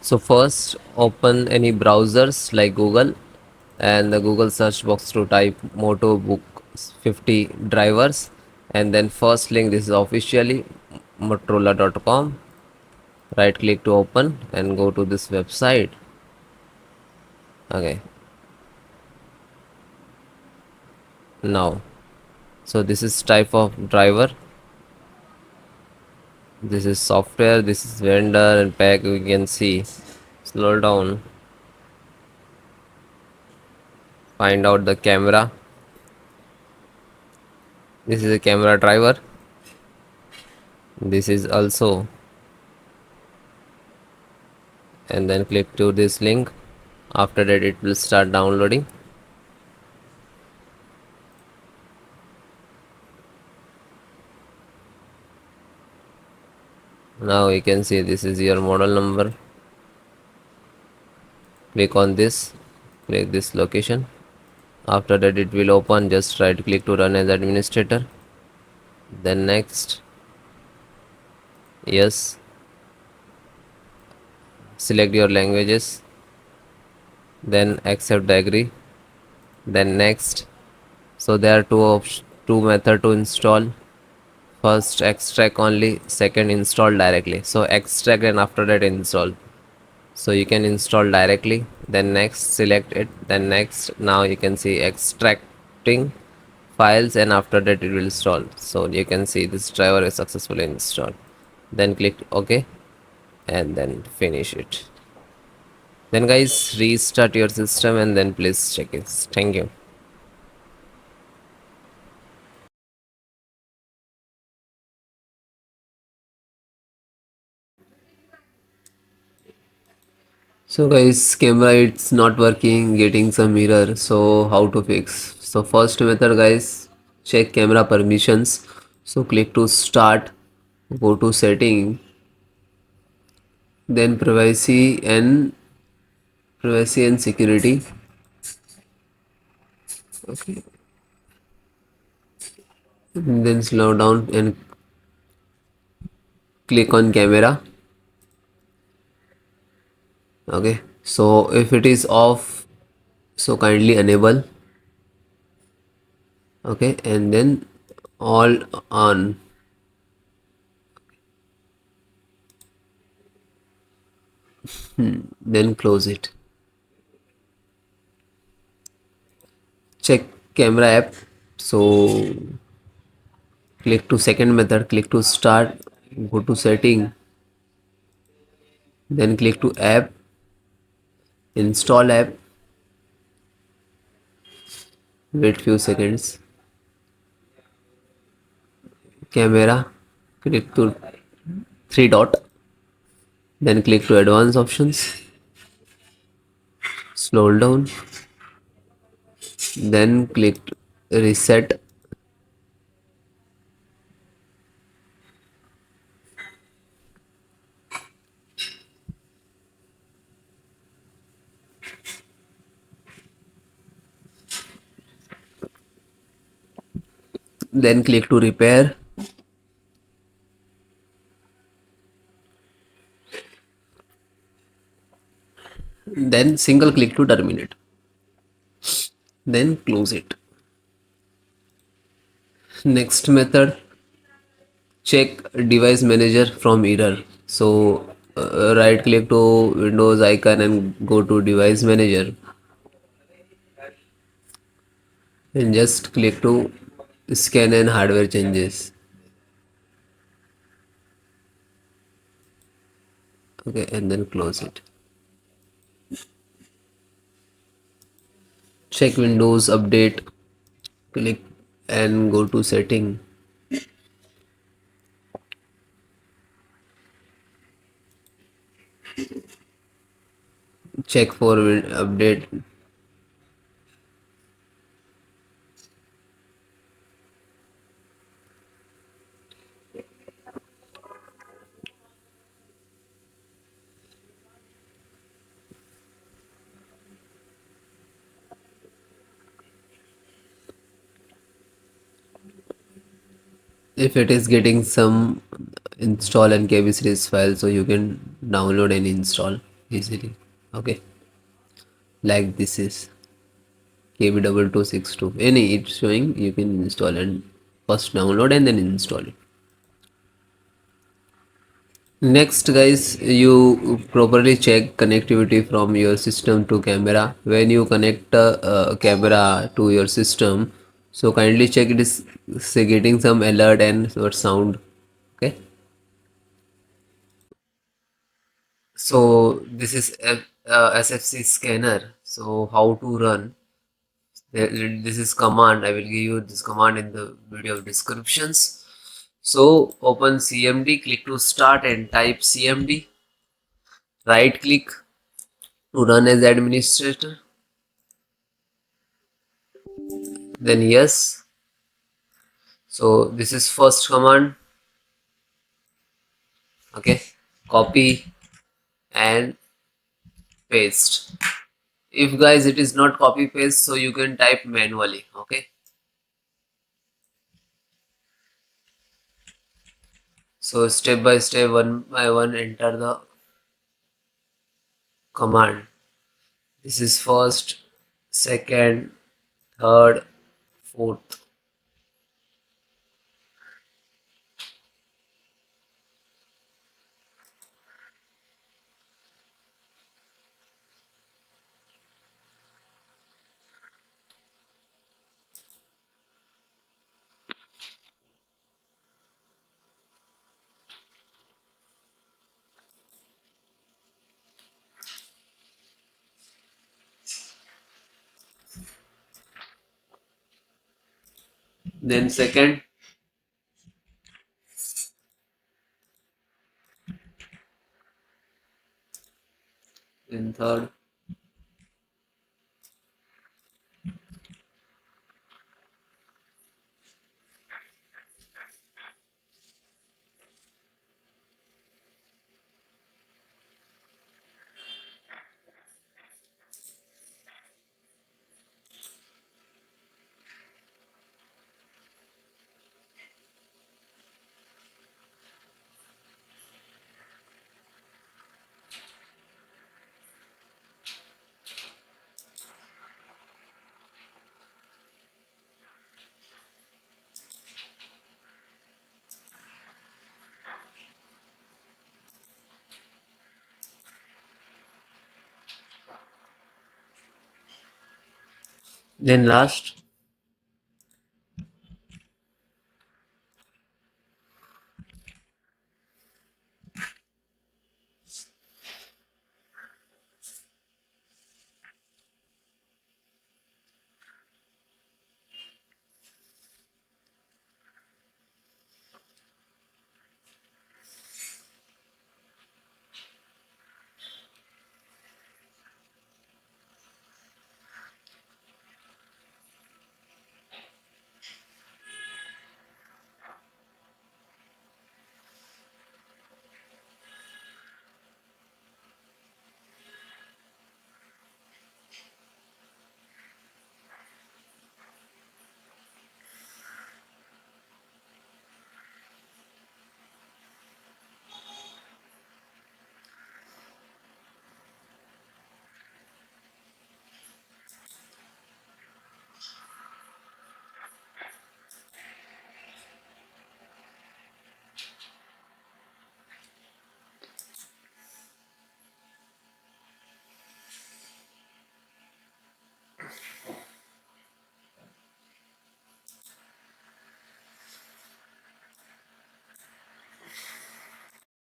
So first open any browsers like Google, and the Google search box to type Moto Book 50 drivers, and then first link, this is officially motorola.com. Right click to open and go to this website. Okay, now, so this is type of driver, this is software, this is vendor and pack. We can see, slow down, find out the camera. This is a camera driver. This is also, and then click to this link. After that it will start downloading. Now you can see this is your model number. Click on this, click this location. After that it will open. Just right click to run as administrator, then next, yes, select your languages, then accept the agree, then next. So there are two method to install. First extract only, second install directly. So extract and after that install. So you can install directly, then next, select it, then next. Now you can see extracting files, and after that it will install. So you can see this driver is successfully installed. Then click OK and then finish it. Then guys, restart your system and then please check it. Thank you. So guys, camera it's not working, getting some error. So how to fix? So first method guys, check camera permissions. So click to start, go to setting, then privacy and security. Okay, and then slow down and click on camera. Okay, so if it is off, so kindly enable. Okay, and then all on. Then close it. Check camera app. So click to second method, click to start, go to setting, then click to app, install app, wait few seconds, camera, click to three dot, then click to advanced options, scroll down, then click reset, then click to repair, then single click to terminate, then close it. Next method, check device manager from error. So right click to Windows icon and go to device manager, and just click to scan and hardware changes. Okay, and then close it. Check Windows update, click and go to setting, check for update. If it is getting some install and KB series file, so you can download and install. easily. Okay, like this is KB2262. Any it's showing, you can install and first download and then install it. Next guys, you properly check connectivity from your system to camera. When you connect camera to your system, so kindly check it is say getting some alert and or sound. Okay, so this is a, SFC scanner. So how to run? This is command. I will give you this command in the video descriptions. So open CMD, click to start and type CMD. Right click to run as administrator. Then yes. So this is first command. Okay, copy and paste. If guys it is not copy paste, so you can type manually. Okay, so step by step, one by one, enter the command. This is first, second, third, fourth. Then second, then third. Then last.